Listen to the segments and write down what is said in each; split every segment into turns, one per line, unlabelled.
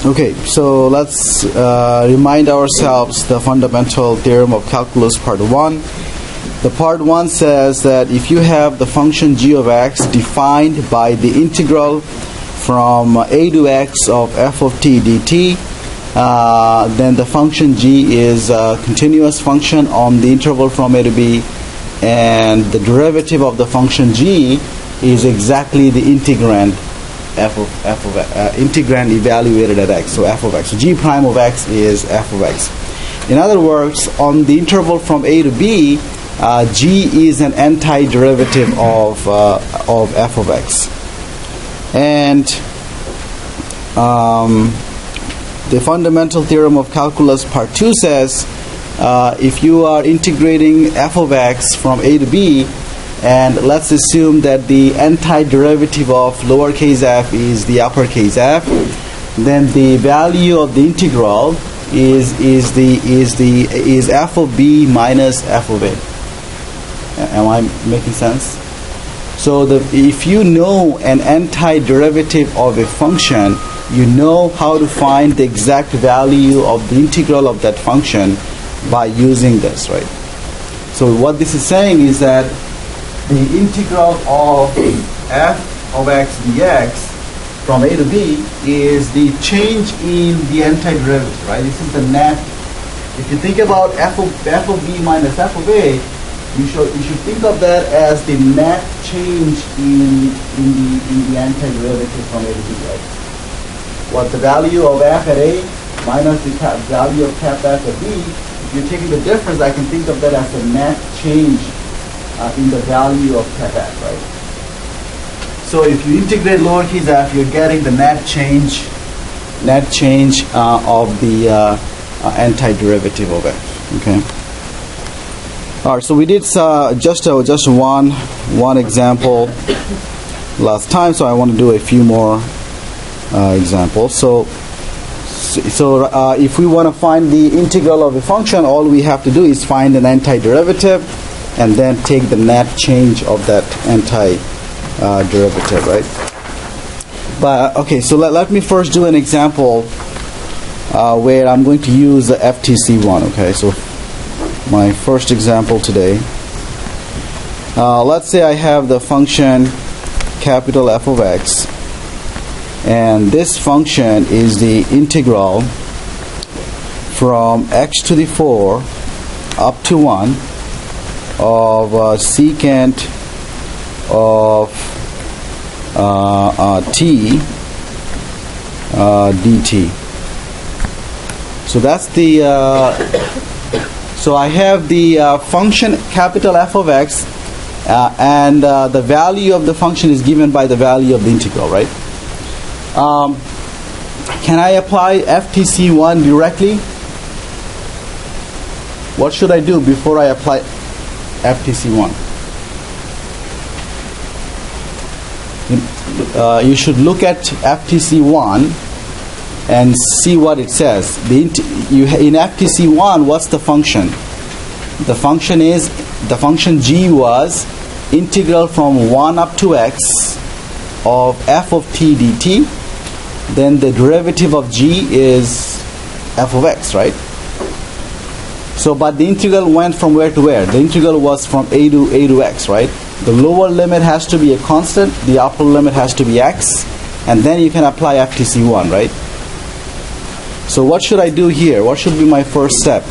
Okay, so let's remind ourselves the fundamental theorem of calculus part 1. The part 1 says that if you have the function g of x defined by the integral from a to x of f of t dt, then the function g is a continuous function on the interval from a to b, and the derivative of the function g is exactly the integrand integrand evaluated at x, so f of x. So g prime of x is f of x. In other words, on the interval from a to b, g is an antiderivative of f of x. And the fundamental theorem of calculus part 2 says if you are integrating f of x from a to b, and let's assume that the antiderivative of lowercase f is the uppercase f, then the value of the integral is f of b minus f of a. Am I making sense? So if you know an antiderivative of a function, you know how to find the exact value of the integral of that function by using this, right? So what this is saying is that the integral of f of x dx from a to b is the change in the antiderivative, right? This is the net. If you think about f of b minus f of a, you should think of that as the net change in the antiderivative from a to b, right? What the value of f at a minus the value of cap f at b, if you're taking the difference, I can think of that as the net change in the value of cap f, right? So if you integrate lowercase f, you're getting the net change of the antiderivative of f. Okay. All right. So we did just one example last time. So I want to do a few more examples. So if we want to find the integral of a function, all we have to do is find an antiderivative and then take the net change of that antiderivative, right? But okay, so let me first do an example where I'm going to use the FTC1. Okay, so my first example today. Let's say I have the function capital F of x, and this function is the integral from x to the 4 up to 1 of secant of t dt. So that's the so I have the function capital F of x, and the value of the function is given by the value of the integral, right? Can I apply FTC1 directly? What should I do before I apply FTC1? You should look at FTC1 and see what it says. In FTC1, what's the function? The function g was integral from 1 up to x of f of t dt. Then the derivative of g is f of x, right? So, but the integral went from where to where? The integral was from a to x, right? The lower limit has to be a constant, the upper limit has to be x, and then you can apply FTC1, right? So what should I do here? What should be my first step?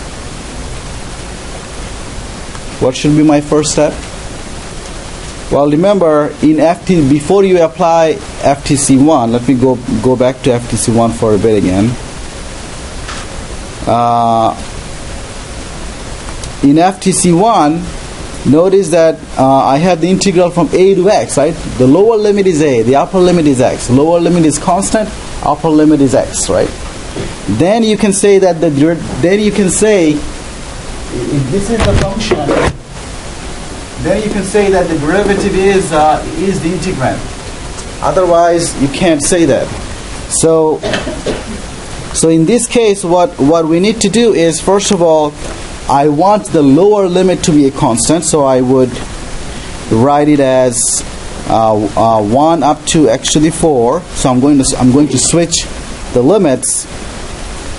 What should be my first step? Well, remember, before you apply FTC1, let me go back to FTC1 for a bit again. In FTC1, notice that I have the integral from a to x, right? The lower limit is a, the upper limit is x. Lower limit is constant, upper limit is x, right? Then you can say that if this is the function, then you can say that the derivative is the integrand. Otherwise, you can't say that. So in this case, what we need to do is, first of all, I want the lower limit to be a constant, so I would write it as 1 up to x to the 4. So I'm going to switch the limits.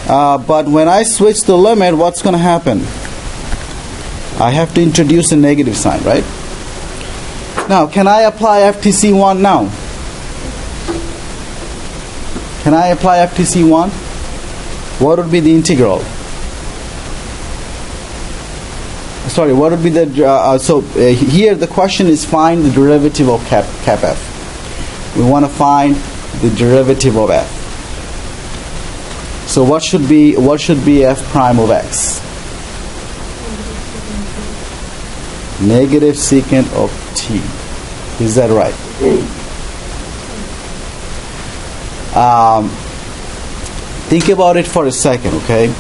But when I switch the limit, what's going to happen? I have to introduce a negative sign, right? Now, can I apply FTC1 now? Can I apply FTC1? What would be the integral? Sorry, what would be the... here the question is find the derivative of cap f. We want to find the derivative of f. So what should be f prime of x? Negative secant of t. Is that right? Think about it for a second, okay?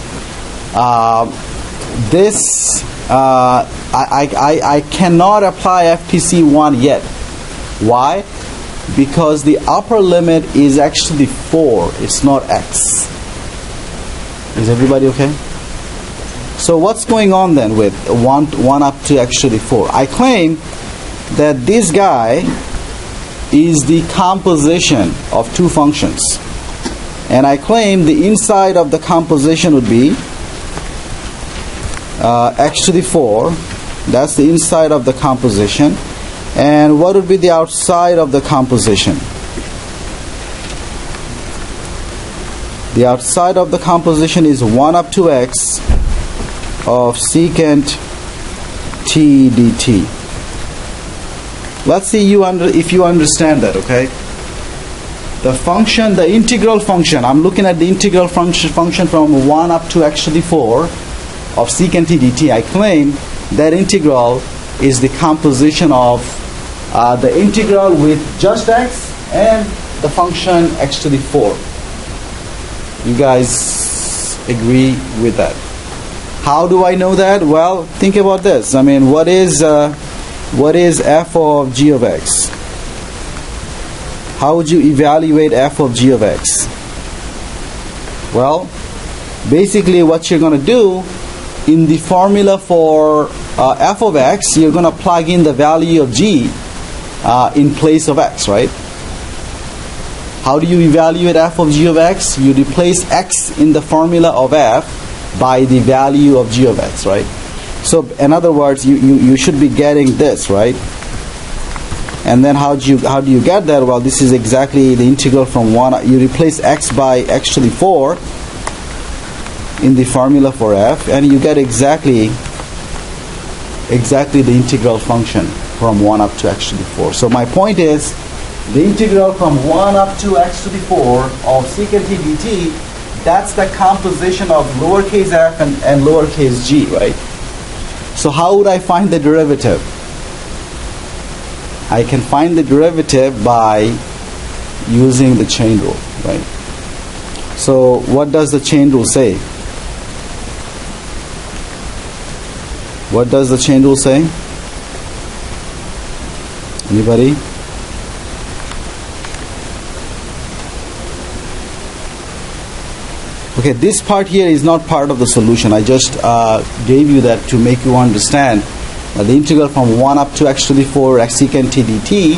I cannot apply FTC1 yet. Why? Because the upper limit is actually 4. It's not x. Is everybody okay? So what's going on then with 1 up to actually 4? I claim that this guy is the composition of two functions. And I claim the inside of the composition would be x to the 4. That's the inside of the composition. And what would be the outside of the composition? The outside of the composition is 1 up to x of secant t dt. Let's see if you understand that, okay? The function, the integral function, I'm looking at the integral function from 1 up to x to the 4 of secant t dt. I claim that integral is the composition of the integral with just x and the function x to the 4. You guys agree with that? How do I know that? Well, think about this. I mean, what is f of g of x? How would you evaluate f of g of x? Well, basically what you're going to do in the formula for f of x, you're going to plug in the value of g in place of x, right? How do you evaluate f of g of x? You replace x in the formula of f by the value of g of x, right? So in other words, you should be getting this, right? And then how do you get that? Well, this is exactly the integral from 1. You replace x by x to the 4 in the formula for f, and you get exactly the integral function from 1 up to x to the 4. So my point is, the integral from 1 up to x to the 4 of secant t dt, that's the composition of lowercase f and lowercase g, right? So how would I find the derivative? I can find the derivative by using the chain rule, right? So what does the chain rule say? What does the chain rule say? Anybody? Okay, this part here is not part of the solution. I just gave you that to make you understand the integral from 1 up to x to the 4 x secant t dt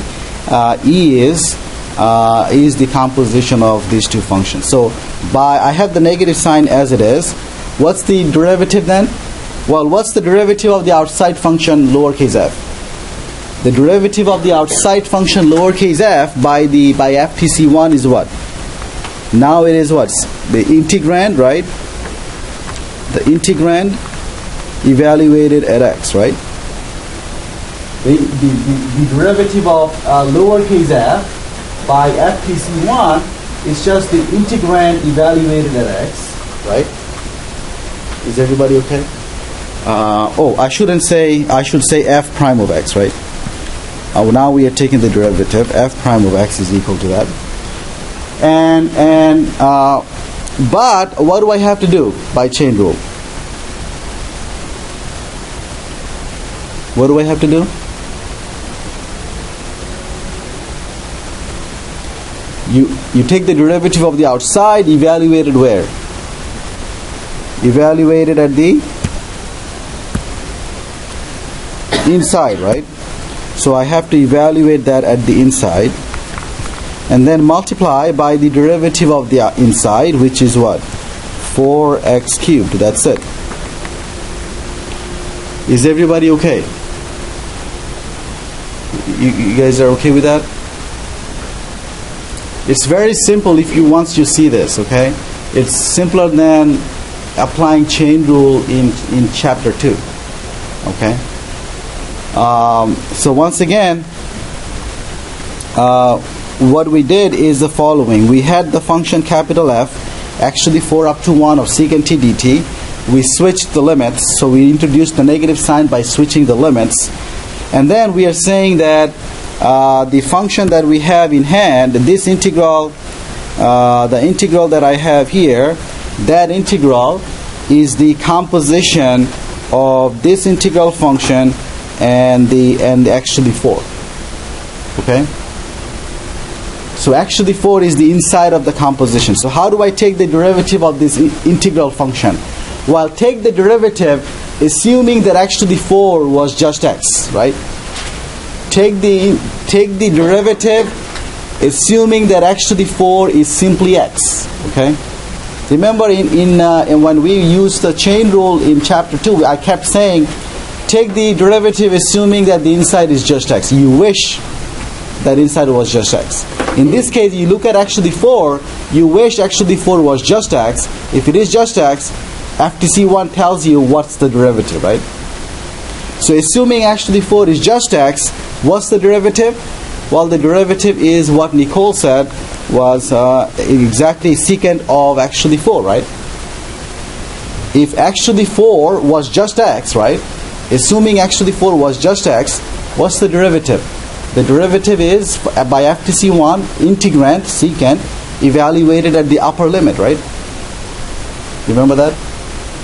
is the composition of these two functions. So I have the negative sign as it is. What's the derivative then? Well, what's the derivative of the outside function lowercase f? The derivative of the outside function lowercase f by FTC1 is what? Now it is what? The integrand, right? The integrand evaluated at x, right? The derivative of lowercase f by FTC1 is just the integrand evaluated at x, right? Is everybody okay? I should say f prime of x, right? Now we are taking the derivative. F prime of x is equal to that. But what do I have to do by chain rule? What do I have to do? You take the derivative of the outside, evaluate it where? Evaluate it at the inside, right? So I have to evaluate that at the inside. and then multiply by the derivative of the inside, which is what? 4x cubed. That's it. Is everybody okay? You guys are okay with that? It's very simple if you once you see this, okay? It's simpler than applying chain rule in chapter 2. Okay? So once again, what we did is the following. We had the function capital F, actually 4 up to 1 of secant t dt. We switched the limits, so we introduced the negative sign by switching the limits. And then we are saying that the function that we have in hand, this integral, the integral that I have here, that integral is the composition of this integral function and actually 4. Okay? So actually 4 is the inside of the composition. So how do I take the derivative of this integral function? Well, take the derivative assuming that actually 4 was just x, right? Take the derivative assuming that actually 4 is simply x. Okay? Remember in when we used the chain rule in chapter 2, I kept saying take the derivative assuming that the inside is just x. You wish that inside was just x. In this case, you look at actually 4, you wish actually 4 was just x. If it is just x, FTC1 tells you what's the derivative, right? So assuming actually 4 is just x, what's the derivative? Well, the derivative is what Nicole said was exactly secant of actually 4, right? If actually 4 was just x, right? Assuming actually 4 was just x, what's the derivative? The derivative is by FTC1 integrand secant evaluated at the upper limit, right? Remember that?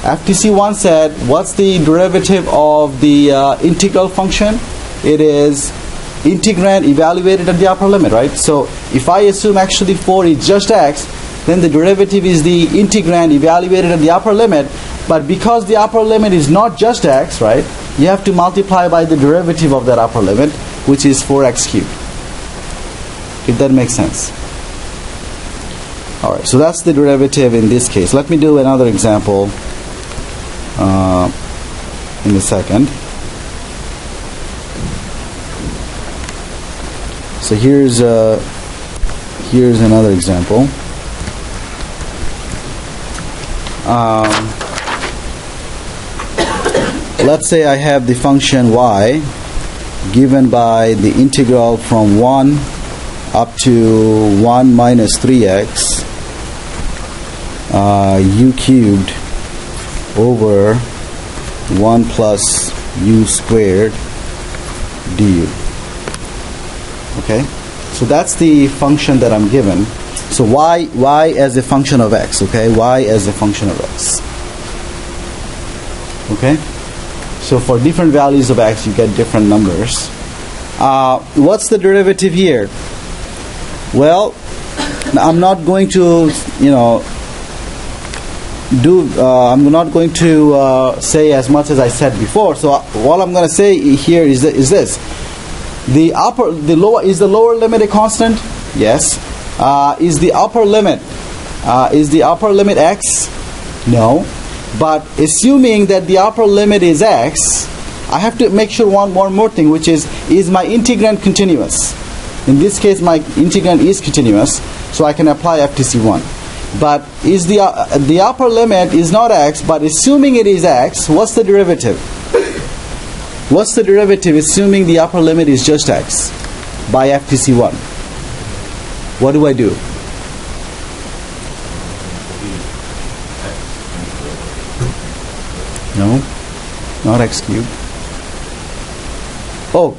FTC1 said, what's the derivative of the integral function? It is integrand evaluated at the upper limit, right? So if I assume actually 4 is just x, then the derivative is the integrand evaluated at the upper limit. But because the upper limit is not just x, right, you have to multiply by the derivative of that upper limit, which is 4x cubed. If that makes sense. Alright, so that's the derivative in this case. Let me do another example in a second. So here's another example. Let's say I have the function y given by the integral from 1 up to 1 minus 3x u cubed over 1 plus u squared du. Okay, so that's the function that I'm given. So y as a function of x. Okay, y as a function of x. Okay, so for different values of x, you get different numbers. What's the derivative here? Well, I'm not going to, I'm not going to say as much as I said before. So all I'm going to say here is this: is the lower limit a constant? Yes. Is the upper limit x? No. But assuming that the upper limit is x, I have to make sure one more thing, which is my integrand continuous? In this case, my integrand is continuous, so I can apply FTC1. But is the upper limit is not x, but assuming it is x, what's the derivative? What's the derivative assuming the upper limit is just x by FTC1? What do I do? No, not x cubed. Oh,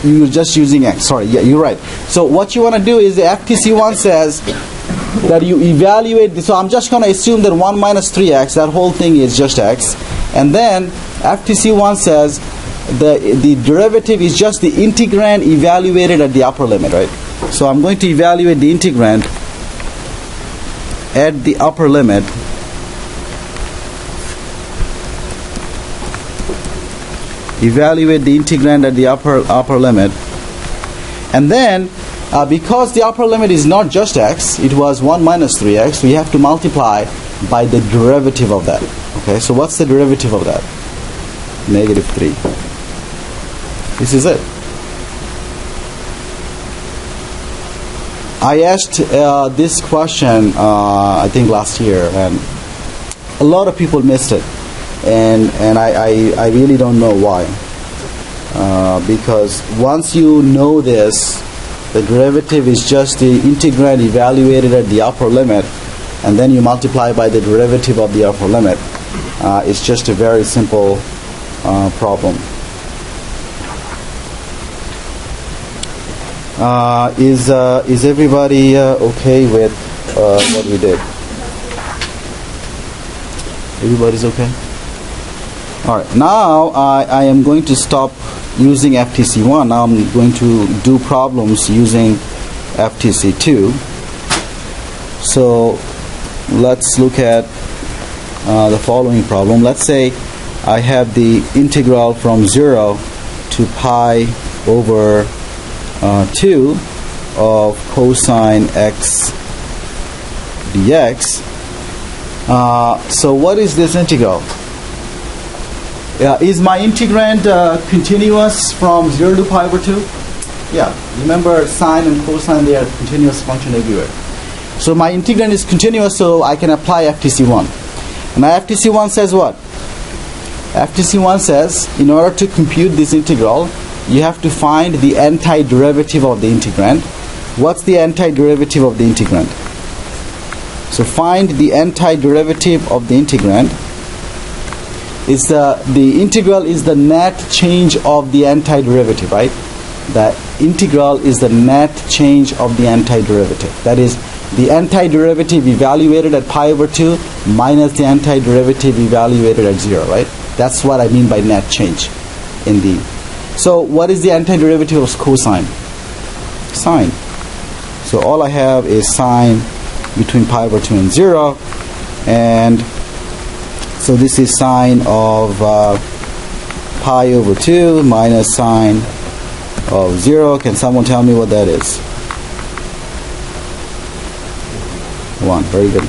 you're just using x. Sorry, yeah, you're right. So what you want to do is the FTC1 says that you evaluate this. So I'm just going to assume that 1 minus 3x, that whole thing is just x. And then FTC1 says the derivative is just the integrand evaluated at the upper limit, right? So I'm going to evaluate the integrand at the upper limit. Evaluate the integrand at the upper limit, and then because the upper limit is not just x, it was 1 minus 3x, we have to multiply by the derivative of that. Okay, so what's the derivative of that? Negative 3. This is it. I asked this question, I think last year, and a lot of people missed it, and I really don't know why. Because once you know this, the derivative is just the integrand evaluated at the upper limit, and then you multiply by the derivative of the upper limit. It's just a very simple problem. Is everybody okay with what we did? Everybody's okay? Alright, now I am going to stop using FTC1. Now I'm going to do problems using FTC2. So let's look at the following problem. Let's say I have the integral from 0 to pi over 2 of cosine x dx. So what is this integral? Is my integrand continuous from 0 to pi over 2? Yeah, remember sine and cosine, they are continuous function everywhere. So my integrand is continuous, so I can apply FTC1. And my FTC1 says what? FTC1 says, in order to compute this integral, you have to find the antiderivative of the integrand. What's the antiderivative of the integrand? So find the antiderivative of the integrand. Is the integral is the net change of the antiderivative, right? The integral is the net change of the antiderivative. That is, the antiderivative evaluated at pi over 2 minus the antiderivative evaluated at 0, right? That's what I mean by net change in the. So what is the antiderivative of cosine? Sine. So all I have is sine between pi over 2 and 0, and so this is sine of pi over 2 minus sine of 0. Can someone tell me what that is? 1. Very good.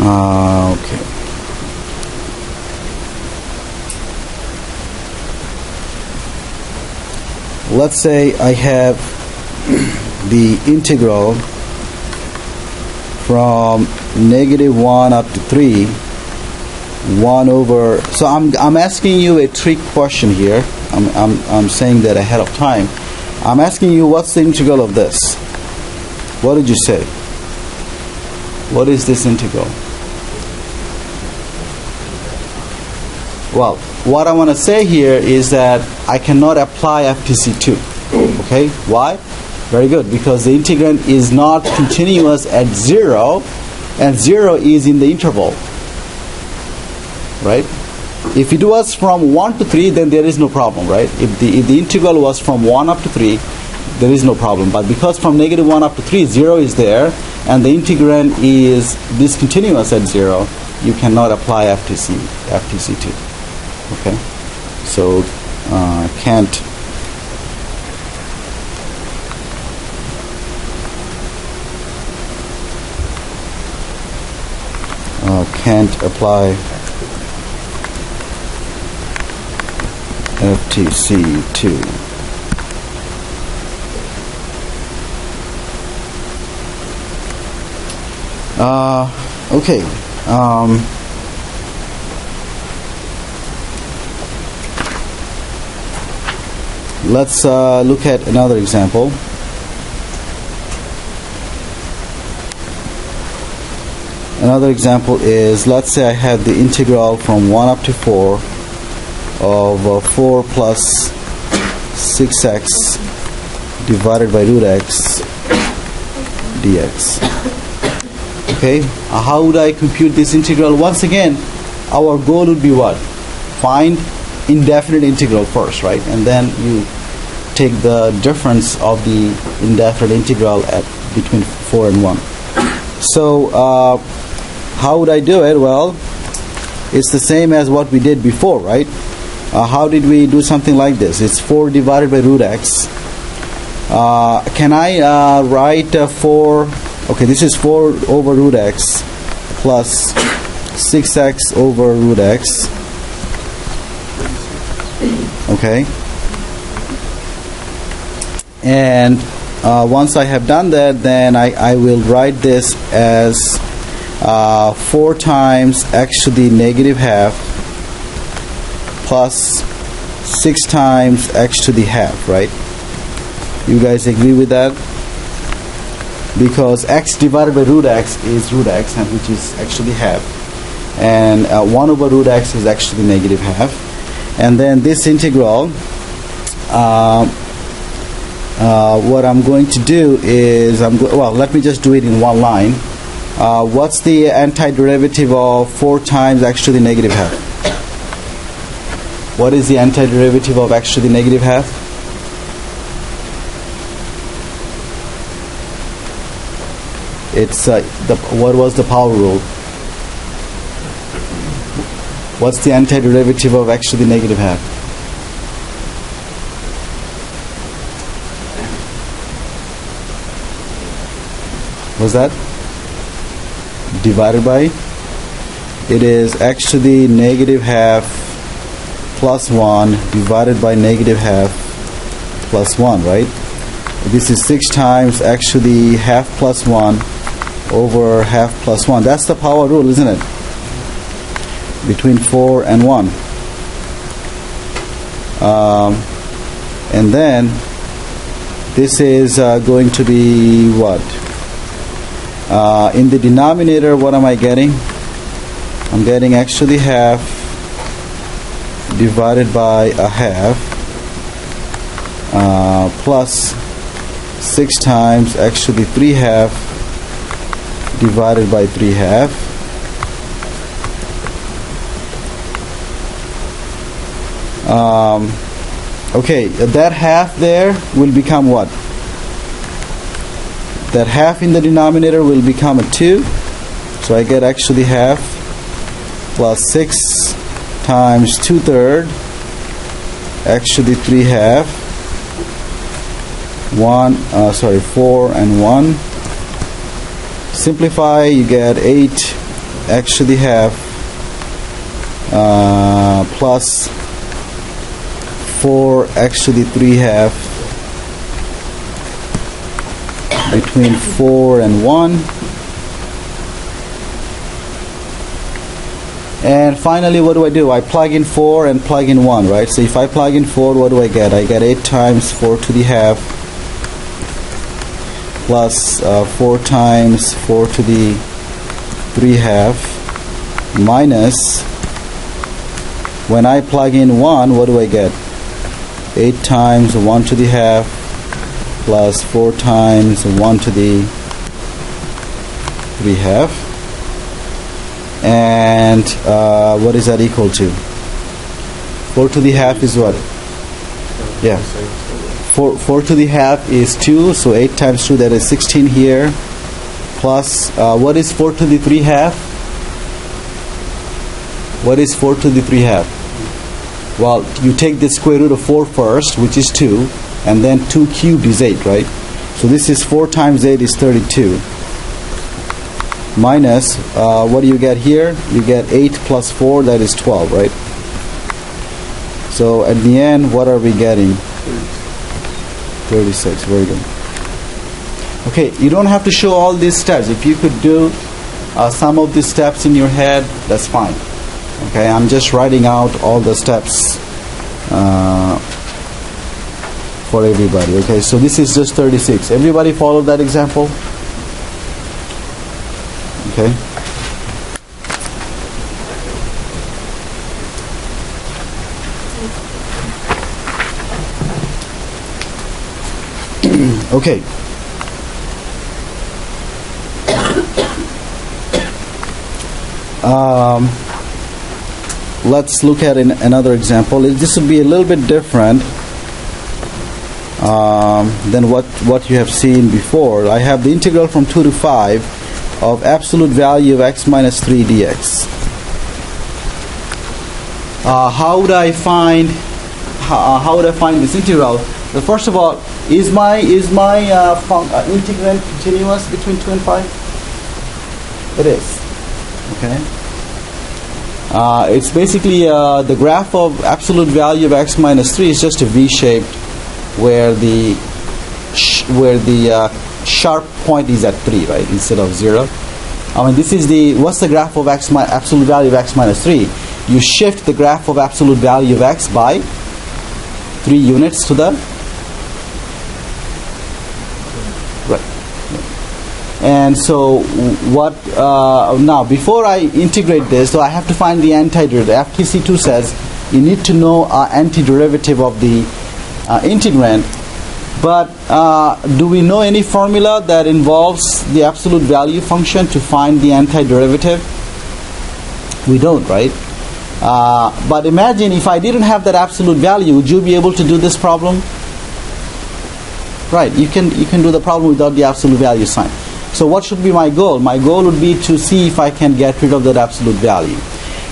Okay. Let's say I have the integral from negative 1 up to 3, 1 over. So I'm asking you a trick question here. I'm saying that ahead of time. I'm asking you, what's the integral of this? What did you say? What is this integral? Well, what I want to say here is that I cannot apply FTC2. Okay? Why? Very good. Because the integrand is not continuous at 0, and 0 is in the interval. Right? If it was from 1 to 3, then there is no problem, right? If the integral was from 1 up to 3, there is no problem. But because from negative 1 up to 3, 0 is there, and the integrand is discontinuous at 0, you cannot apply FTC2. Okay? So, can't apply FTC2. Okay. Let's look at another example. Another example is, let's say I have the integral from 1 up to 4 of 4 plus 6x divided by root x dx. Okay, how would I compute this integral? Once again, our goal would be what? Find indefinite integral first, right? And then you take the difference of the indefinite integral at between 4 and 1. So how would I do it? Well, it's the same as what we did before, right? How did we do something like this? It's 4 divided by root x. Can I write 4? Okay, this is 4 over root x plus 6x over root x. Okay. And once I have done that, then I will write this as 4 times x to the negative half plus 6 times x to the half, right? You guys agree with that? Because x divided by root x is root x, and which is x to the half. And 1 over root x is x to the negative half. And then this integral, what I'm going to do is, let me just do it in one line. What's the antiderivative of 4 times x to the negative half? What is the antiderivative of x to the negative half? It's what was the power rule? What's the antiderivative of x to the negative half? What's that? Divided by? It is x to the negative half plus 1 divided by negative half plus 1, right? This is 6 times x to the half plus 1 over half plus 1. That's the power rule, isn't it? Between 4 and 1. And then this is going to be what? In the denominator, what am I getting? I'm getting x to the half divided by a half plus 6 times x to the 3 half divided by 3 half. Okay, that half there will become what? That half in the denominator will become a 2. So I get x to the half plus 6 times 2/3 x to the 3 half 4 and 1. Simplify, you get 8 x to the half plus 4 x to the 3 half between 4 and 1. And finally, what do? I plug in 4 and plug in 1, right? So if I plug in 4, what do I get? I get 8 times 4 to the half plus 4 times 4 to the 3 half minus, when I plug in 1, what do I get? 8 times 1 to the half plus 4 times 1 to the 3 half. And what is that equal to? 4 to the half is what? Yeah. 4 to the half is 2, so 8 times 2, that is 16 here. Plus, what is 4 to the 3 half? What is 4 to the 3 half? Well, you take the square root of 4 first, which is 2, and then 2 cubed is 8, right? So this is 4 times 8 is 32. Minus, what do you get here? You get 8 plus 4, that is 12, right? So at the end, what are we getting? 36, very good. Okay, you don't have to show all these steps. If you could do some of these steps in your head, that's fine. Okay, I'm just writing out all the steps for everybody. Okay, so this is just 36. Everybody follow that example? Okay. Okay. Let's look at another example. This will be a little bit different than what you have seen before. I have the integral from 2 to 5 of absolute value of x minus 3 dx. How would I find this integral? Well, first of all, Is my integrand continuous between 2 and 5? It is. Okay. It's basically the graph of absolute value of x minus 3 is just a V-shaped, where the sharp point is at 3, right, instead of 0. I mean, this is what's the graph of absolute value of x minus 3? You shift the graph of absolute value of x by 3 units to the right. And so what now, before I integrate this, so I have to find the antiderivative. FTC2 says you need to know antiderivative of the integrand. But do we know any formula that involves the absolute value function to find the antiderivative? We don't, right? But imagine if I didn't have that absolute value, would you be able to do this problem? Right, you can do the problem without the absolute value sign. So what should be my goal? My goal would be to see if I can get rid of that absolute value.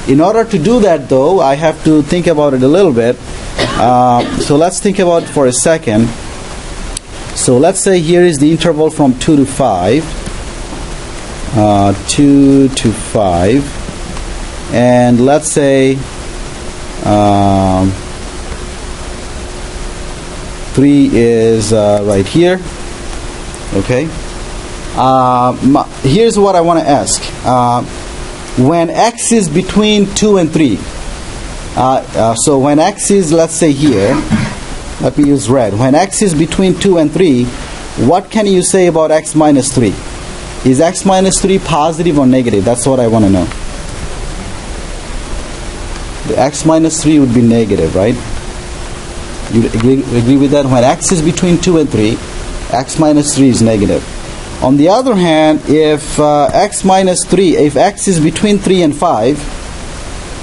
In order to do that, though, I have to think about it a little bit. So let's think about it for a second. So let's say here is the interval from 2 to 5. 2 to 5. And let's say 3 is right here. Okay. Here's what I want to ask. When x is between 2 and 3, so when x is, let's say here, let me use red. When x is between 2 and 3, what can you say about x minus 3? Is x minus 3 positive or negative? That's what I want to know. The x minus 3 would be negative, right? You agree with that? When x is between 2 and 3, x minus 3 is negative. On the other hand, if x minus 3, if x is between 3 and 5,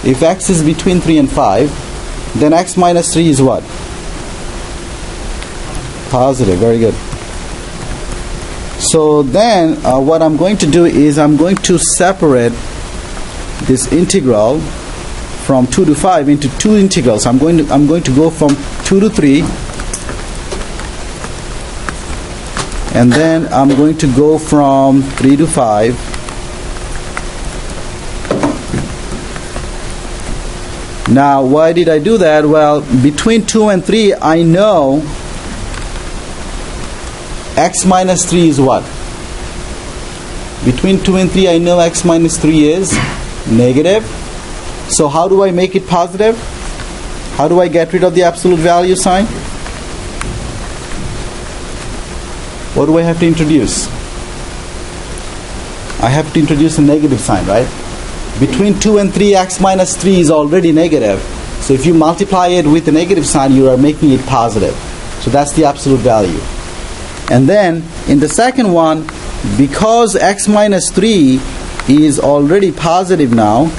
if x is between 3 and 5, then x minus 3 is what? Positive. Very good. So then what I'm going to do is I'm going to separate this integral from 2 to 5 into two integrals. I'm going to go from 2 to 3, and then I'm going to go from 3 to 5. Now, why did I do that? Well, between 2 and 3, I know x minus 3 is what? Between 2 and 3, I know x minus 3 is negative. So how do I make it positive? How do I get rid of the absolute value sign? What do I have to introduce? I have to introduce a negative sign, right? Between 2 and 3, x minus 3 is already negative. So if you multiply it with a negative sign, you are making it positive. So that's the absolute value. And then in the second one, because x minus 3 is already positive now,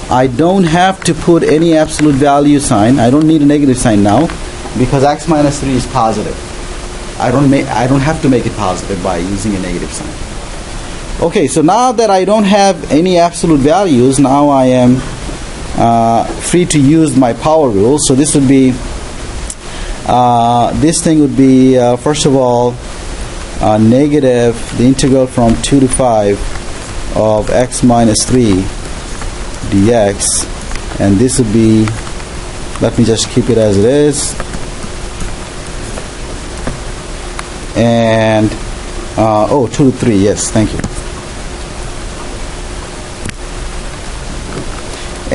I don't have to put any absolute value sign. I don't need a negative sign now, because x minus 3 is positive. I don't have to make it positive by using a negative sign. Okay, so now that I don't have any absolute values, now I am free to use my power rule. So this would be, this thing would be, first of all, negative, the integral from 2 to 5 of x minus 3 dx, and this would be, let me just keep it as it is, and 2 to 3, yes, thank you.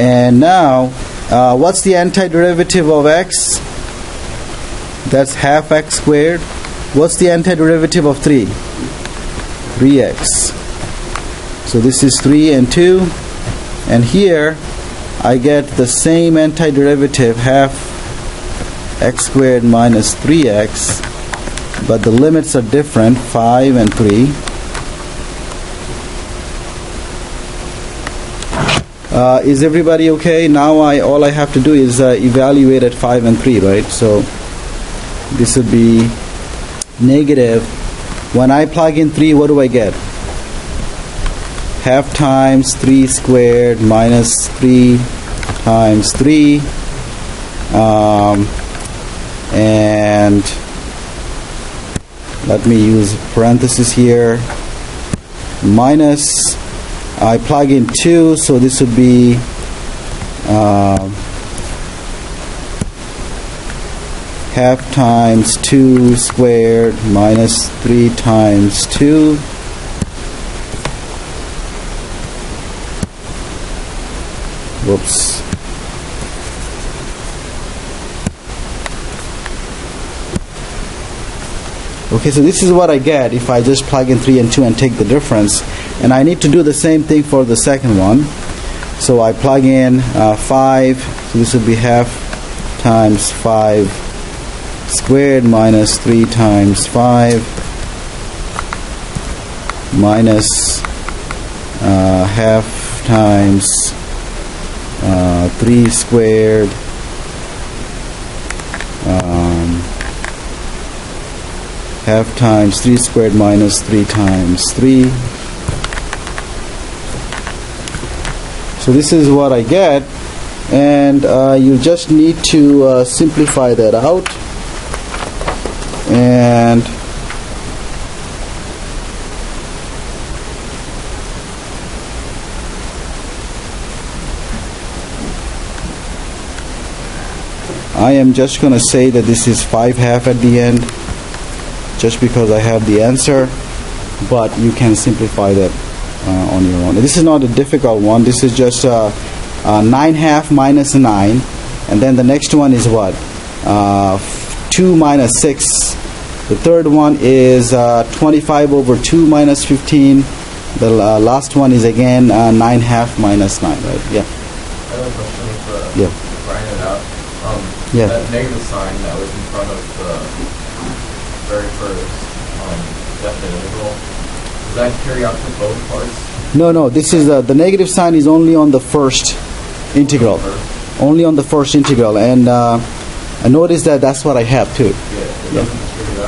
And now what's the antiderivative of x? That's half x squared. What's the antiderivative of 3? 3x. So this is 3 and 2, and here I get the same antiderivative, half x squared minus 3x, but the limits are different, 5 and 3. Is everybody okay? Now all I have to do is evaluate at 5 and 3, right? So this would be negative. When I plug in 3, what do I get? Half times 3 squared minus 3 times 3, and let me use parenthesis here, minus, I plug in 2, so this would be half times 2 squared minus 3 times 2. Whoops. Okay, so this is what I get if I just plug in 3 and 2 and take the difference. And I need to do the same thing for the second one. So I plug in 5, so this would be half times 5 squared minus 3 times 5 minus half times 3 squared half times 3 squared minus 3 times 3. So this is what I get, and you just need to simplify that out. And I am just going to say that this is 5/2 at the end, just because I have the answer, but you can simplify that on your own. This is not a difficult one. This is just 9/2 minus 9, and then the next one is what? 2 minus 6. The third one is 25 over 2 minus 15. The last one is again 9/2 minus 9, right? Yeah.
I have a question with
Yeah.
writing it out.
Yeah.
That negative sign that was in front of the very first definite integral, does that carry out to both parts?
No. This is the negative sign is only on the first integral. Only on the first integral, and notice that that's what I have too.
Yeah. It doesn't distribute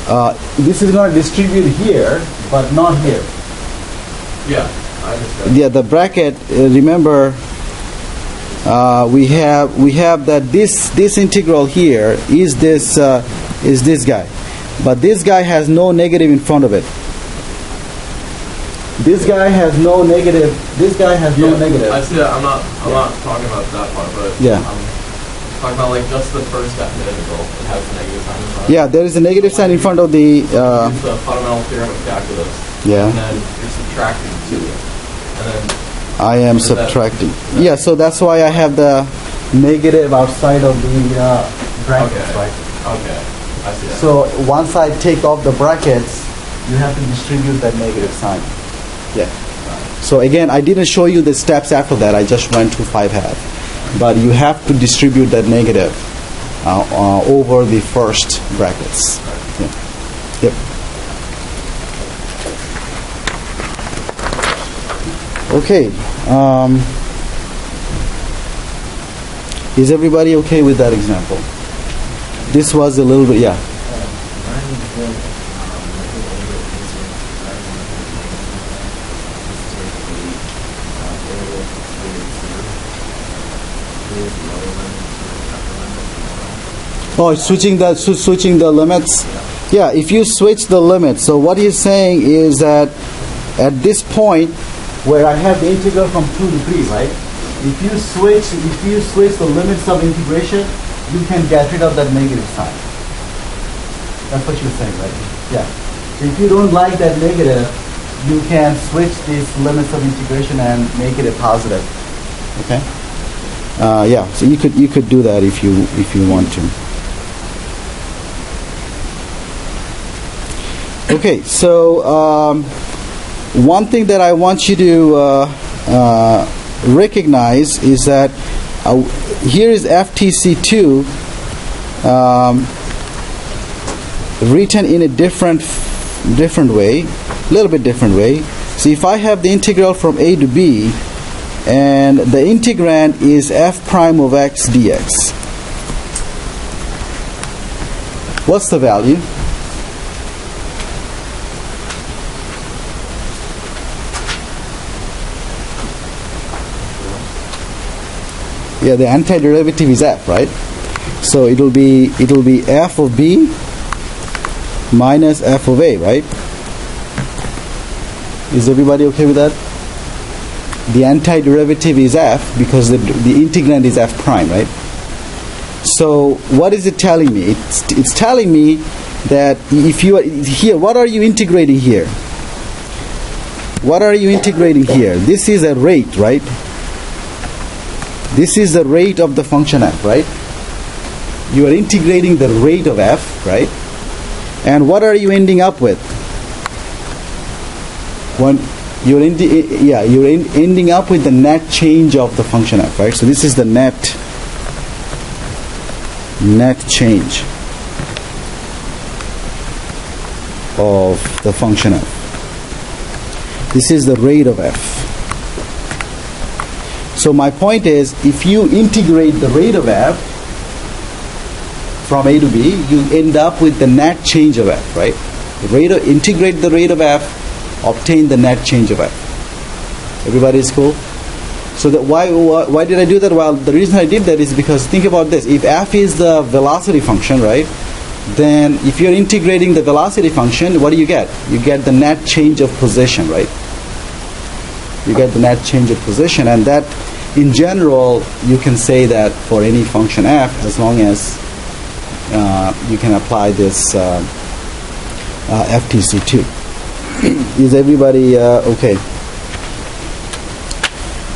out.
This is going to distribute here, but not here.
Yeah, I understand.
Yeah, the bracket. Remember, we have that this integral here is this guy, but this guy has no negative in front of it. This guy has no negative. This guy has no negative.
I see that. I'm not talking about that part, but
Yeah.
I'm talking about like just the first definite integral. It has a negative sign in front.
Yeah, there is a negative sign in front of the.
It's the fundamental theorem of calculus.
Yeah.
And then you're subtracting 2, and then.
I am subtracting. Yeah, so that's why I have the negative outside of the brackets,
Okay.
right?
Okay, I see that.
So once I take off the brackets, you have to distribute that negative sign. Yeah. So again, I didn't show you the steps after that. I just went to 5/2. But you have to distribute that negative over the first brackets. Yeah. Yep. Okay. Is everybody okay with that example? This was a little bit, yeah. Oh, switching the limits. Yeah, if you switch the limits, so what he's saying is that at this point where I have the integral from 2 to 3, right? If you switch the limits of integration, you can get rid of that negative sign. That's what you're saying, right? Yeah. So if you don't like that negative, you can switch these limits of integration and make it a positive. Okay? Yeah. So you could do that if you want to. Okay. So one thing that I want you to recognize is that here is FTC2 written in a different way, a little bit different way. So if I have the integral from a to b, and the integrand is f prime of x dx, what's the value? Yeah, the antiderivative is f, right? So it'll be f of b minus f of a, right? Is everybody okay with that? The antiderivative is f because the integrand is f prime, right? So what is it telling me? It's telling me that if you are here, what are you integrating here? What are you integrating here? This is a rate, right? This is the rate of the function f, right? You are integrating the rate of f, right? And what are you ending up with? When you're ending up with the net change of the function f, right? So this is the net change of the function f. This is the rate of f. So my point is, if you integrate the rate of f from a to b, you end up with the net change of f, right? Integrate the rate of f, obtain the net change of f. Everybody is cool? So why did I do that? Well, the reason I did that is because think about this. If f is the velocity function, right? Then if you're integrating the velocity function, what do you get? You get the net change of position, right? You get the net change of position, and that in general you can say that for any function f, as long as you can apply this FTC2. Is everybody okay?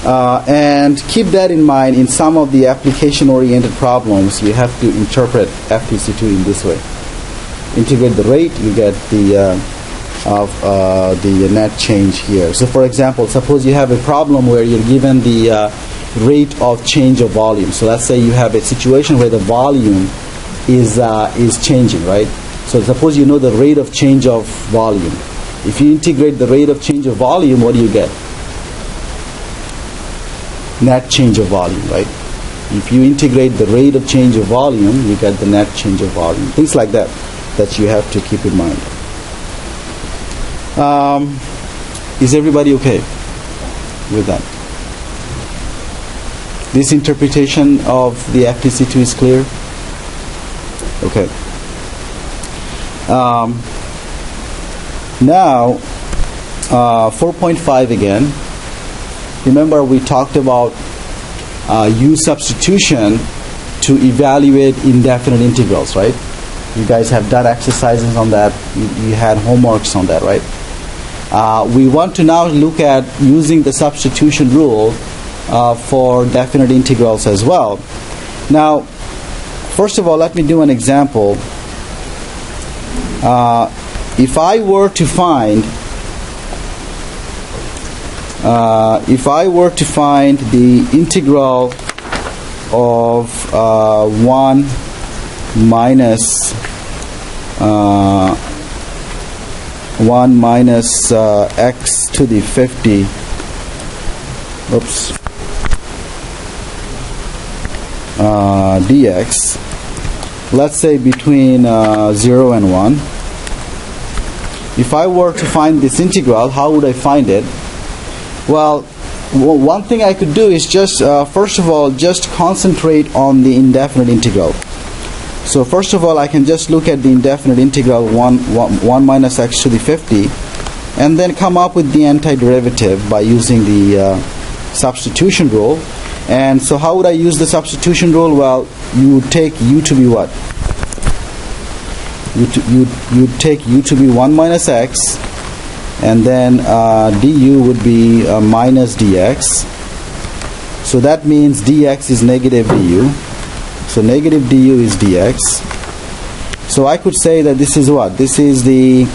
And keep that in mind. In some of the application-oriented problems, you have to interpret FTC2 in this way. Integrate the rate, you get the net change here. So, for example, suppose you have a problem where you're given the rate of change of volume. So, let's say you have a situation where the volume is changing, right? So, suppose you know the rate of change of volume. If you integrate the rate of change of volume, what do you get? Net change of volume, right? If you integrate the rate of change of volume, you get the net change of volume. Things like that you have to keep in mind. Is everybody okay with that? This interpretation of the FTC2 is clear? Okay. Now, 4.5 again. Remember, we talked about use substitution to evaluate indefinite integrals, right? You guys have done exercises on that. You had homeworks on that, right? We want to now look at using the substitution rule for definite integrals as well. Now, first of all, let me do an example. If I were to find the integral of 1 minus x to the 50, dx, let's say between 0 and 1. If I were to find this integral, how would I find it? Well, one thing I could do is just, first of all, just concentrate on the indefinite integral. So first of all, I can just look at the indefinite integral 1 minus x to the 50, and then come up with the antiderivative by using the substitution rule. And so how would I use the substitution rule? Well, you would take u to be what? You take u to be 1 minus x, and then du would be minus dx. So that means dx is negative du. So negative du is dx. So I could say that this is what? This is the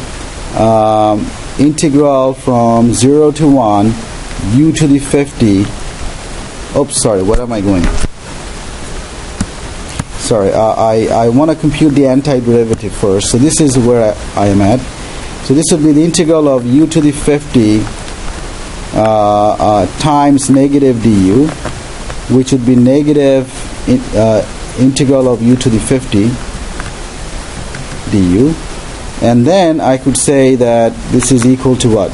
integral from 0 to 1 u to the 50. Oops, sorry, where am I going? Sorry, I want to compute the antiderivative first. So this is where I am at. So this would be the integral of u to the 50 times negative du, which would be negative integral of u to the 50 du. And then I could say that this is equal to what?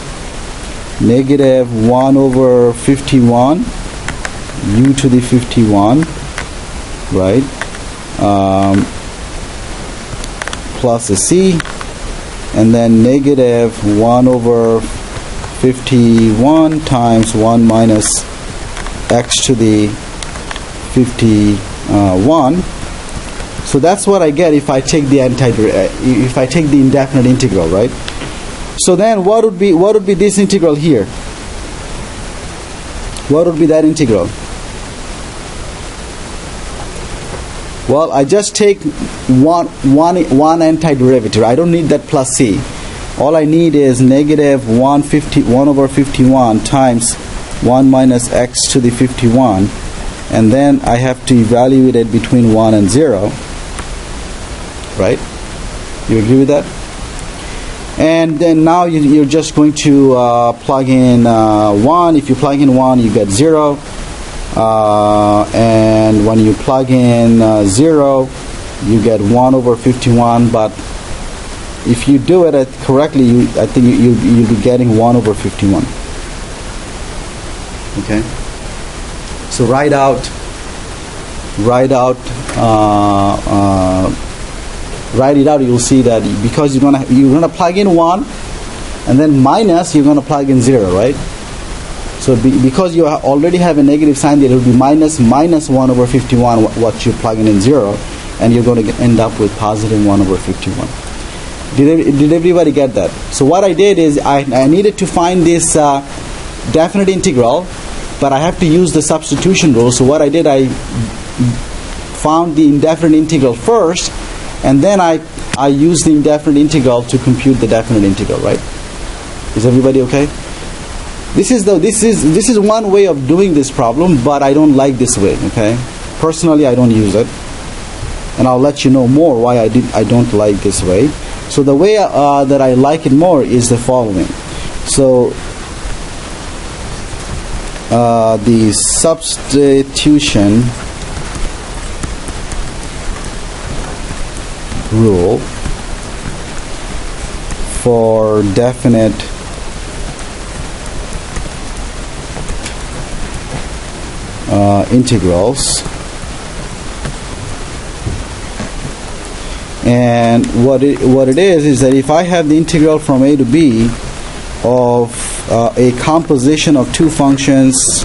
Negative 1 over 51 u to the 51, right? Plus a c, and then negative 1 over 51 times 1 minus x to the 51. So that's what I get if I take the indefinite integral, right? So then what would be this integral here? What would be that integral? Well, I just take one antiderivative. I don't need that plus c. All I need is negative 1 over 51 times 1 minus x to the 51, and then I have to evaluate it between 1 and 0. Right? You agree with that? And then now you're just going to plug in 1. If you plug in 1, you get 0. And when you plug in 0, you get 1 over 51. But if you do it correctly, I think you'll be getting 1 over 51. Okay? So write out you'll see that because you're gonna plug in 1 and then minus, you're gonna plug in 0, right? So because you already have a negative sign there, it will be minus 1 over 51 what you're plugging in 0, and you're going to end up with positive 1 over 51. Did everybody get that? So what I did is I needed to find this definite integral, but I have to use the substitution rule. So what I did, I found the indefinite integral first, and then I used the indefinite integral to compute the definite integral, right? Is everybody okay? This is one way of doing this problem, but I don't like this way, okay? Personally, I don't use it, and I'll let you know more why I don't like this way. So the way that I like it more is the following. So the substitution rule for definite integrals, and what it is that if I have the integral from a to b of a composition of two functions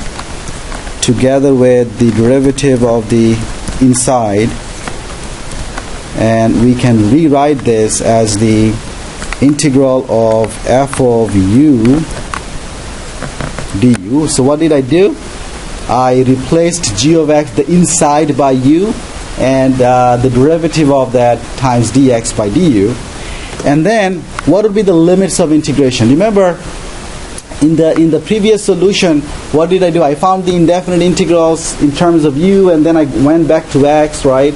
together with the derivative of the inside, and we can rewrite this as the integral of f of u du. So what did I do? I replaced g of x, the inside, by u, and the derivative of that times dx by du. And then what would be the limits of integration? Remember, in the previous solution, what did I do? I found the indefinite integrals in terms of u, and then I went back to x, right?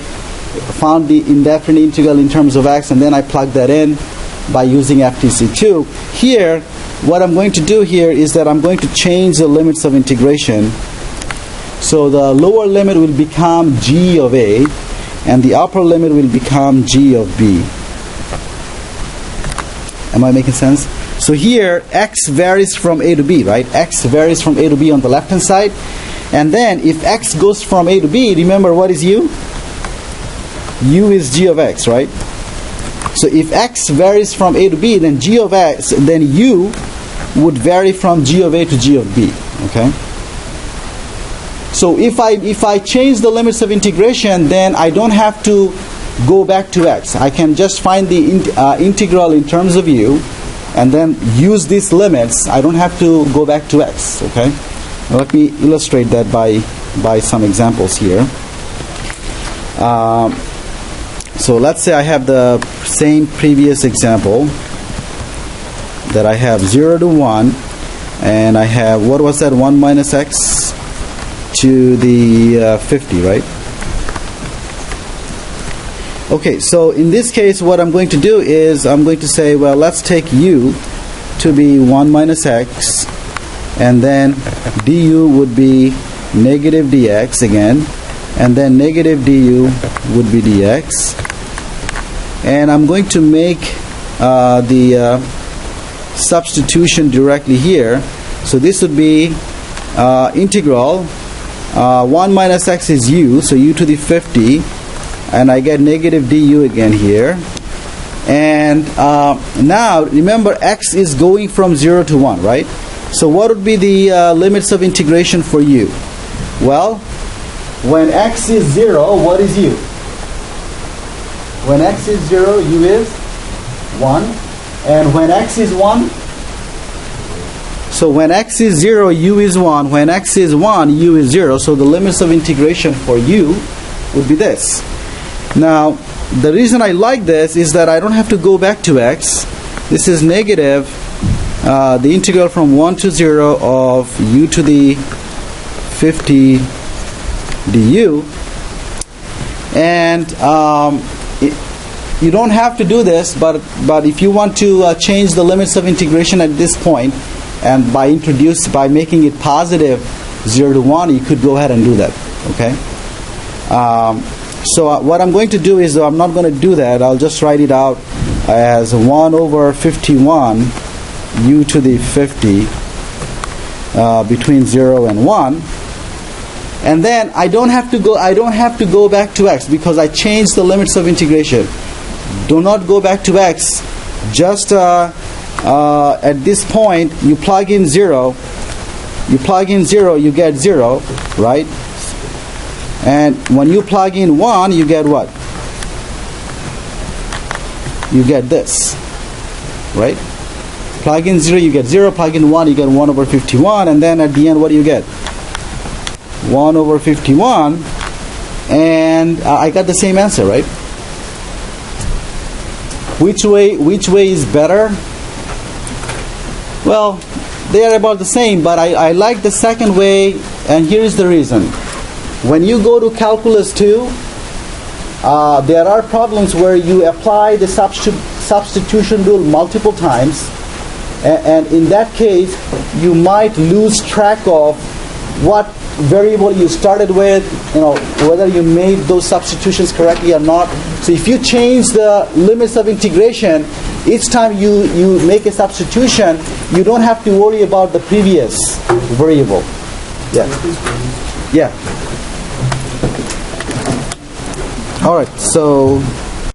Found the indefinite integral in terms of x, and then I plugged that in by using FTC2. Here, what I'm going to do here is that I'm going to change the limits of integration. So the lower limit will become g of a, and the upper limit will become g of b. Am I making sense? So here, x varies from a to b, right? X varies from a to b on the left-hand side. And then if x goes from a to b, remember what is u? U is g of x, right? So if x varies from a to b, then g of x, then u would vary from g of a to g of b, okay? So if I change the limits of integration, then I don't have to go back to x. I can just find the integral in terms of u, and then use these limits. I don't have to go back to x, okay? Now let me illustrate that by some examples here. So let's say I have the same previous example that I have 0 to 1, and I have, what was that, 1 minus x to the 50, right? Okay, so in this case, what I'm going to do is I'm going to say, well, let's take u to be 1 minus x, and then du would be negative dx again, and then negative du would be dx. And I'm going to make the substitution directly here. So this would be integral 1 minus x is u, so u to the 50, and I get negative du again here, And now remember, x is going from 0 to 1, right? So what would be the limits of integration for u? Well, when x is 0, what is u? When x is 0, u is 1. And when x is 1, so when x is 0, u is 1. When x is 1, u is 0. So the limits of integration for u would be this. Now, the reason I like this is that I don't have to go back to x. This is negative the integral from 1 to 0 of u to the 50 du. And you don't have to do this, but if you want to change the limits of integration at this point, and by making it positive 0 to 1, you could go ahead and do that. Okay. So what I'm going to do is, I'm not going to do that. I'll just write it out as 1 over 51 u to the 50 between 0 and 1. And then I don't have to go back to x, because I changed the limits of integration. Do not go back to x. Just at this point, you plug in 0. You get 0, right? And when you plug in 1, you get what? You get this, right? Plug in 0, you get 0. Plug in 1, you get 1 over 51. And then at the end, what do you get? 1 over 51. And I got the same answer, right? Which way is better? Well, they are about the same, but I like the second way, and here is the reason. When you go to Calculus 2, there are problems where you apply the substitution rule multiple times, and in that case, you might lose track of what variable you started with, whether you made those substitutions correctly or not. So if you change the limits of integration, each time you make a substitution, you don't have to worry about the previous variable. Yeah. All right. So